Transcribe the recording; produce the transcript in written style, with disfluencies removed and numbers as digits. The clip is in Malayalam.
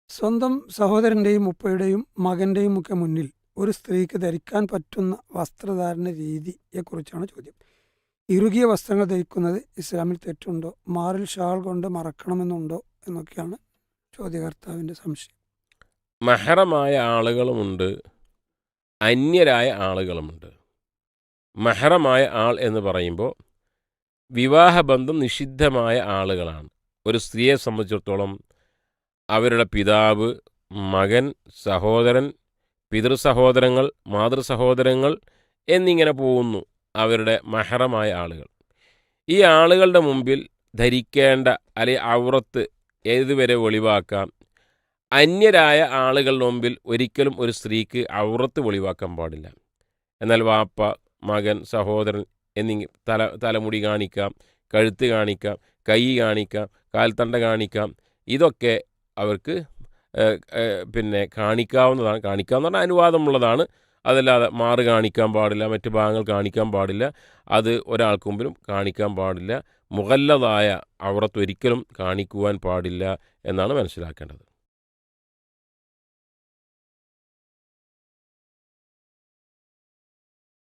സ്വന്തം സഹോദരൻ്റെയും ഉപ്പയുടെയും മകൻ്റെയും ഒക്കെ മുന്നിൽ ഒരു സ്ത്രീക്ക് ധരിക്കാൻ പറ്റുന്ന വസ്ത്രധാരണ രീതിയെക്കുറിച്ചാണ് ചോദ്യം. ഇറുകിയ വസ്ത്രങ്ങൾ ധരിക്കുന്നത് ഇസ്ലാമിൽ തെറ്റുണ്ടോ? മാറിൽ ഷാൾ കൊണ്ട് മറക്കണമെന്നുണ്ടോ എന്നൊക്കെയാണ് ചോദ്യകർത്താവിൻ്റെ സംശയം. മെഹറമായ ആളുകളുമുണ്ട്, അന്യരായ ആളുകളുമുണ്ട്. മെഹറമായ ആൾ എന്ന് പറയുമ്പോൾ വിവാഹബന്ധം നിഷിദ്ധമായ ആളുകളാണ്. ഒരു സ്ത്രീയെ സംബന്ധിച്ചിടത്തോളം അവരുടെ പിതാവ്, മകൻ, സഹോദരൻ, പിതൃസഹോദരങ്ങൾ, മാതൃസഹോദരങ്ങൾ എന്നിങ്ങനെ പോകുന്നു അവരുടെ മെഹറമായ ആളുകൾ. ഈ ആളുകളുടെ മുമ്പിൽ ധരിക്കേണ്ട അല്ലെങ്കിൽ ഔറത്ത് ഏതുവരെ ഒളിവാക്കാം. അന്യരായ ആളുകളുടെ മുമ്പിൽ ഒരിക്കലും ഒരു സ്ത്രീക്ക് ഔറത്ത് ഒളിവാക്കാൻ പാടില്ല. എന്നാൽ വാപ്പ, മകൻ, സഹോദരൻ തലമുടി കാണിക്കാം, കഴുത്ത് കാണിക്കാം, കൈ കാണിക്കാം, കാൽത്തണ്ട കാണിക്കാം. ഇതൊക്കെ അവർക്ക് കാണിക്കാവുന്നതാണ്. കാണിക്കാമെന്ന് പറഞ്ഞാൽ അനുവാദമുള്ളതാണ്. അതല്ലാതെ മാറ് കാണിക്കാൻ പാടില്ല, മറ്റു ഭാഗങ്ങൾ കാണിക്കാൻ പാടില്ല. അത് ഒരാൾക്ക് മുമ്പിലും കാണിക്കാൻ പാടില്ല. മുഗല്ലദായ ഔറത്ത് ഒരിക്കലും കാണിക്കുവാൻ പാടില്ല എന്നാണ് മനസ്സിലാക്കേണ്ടത്.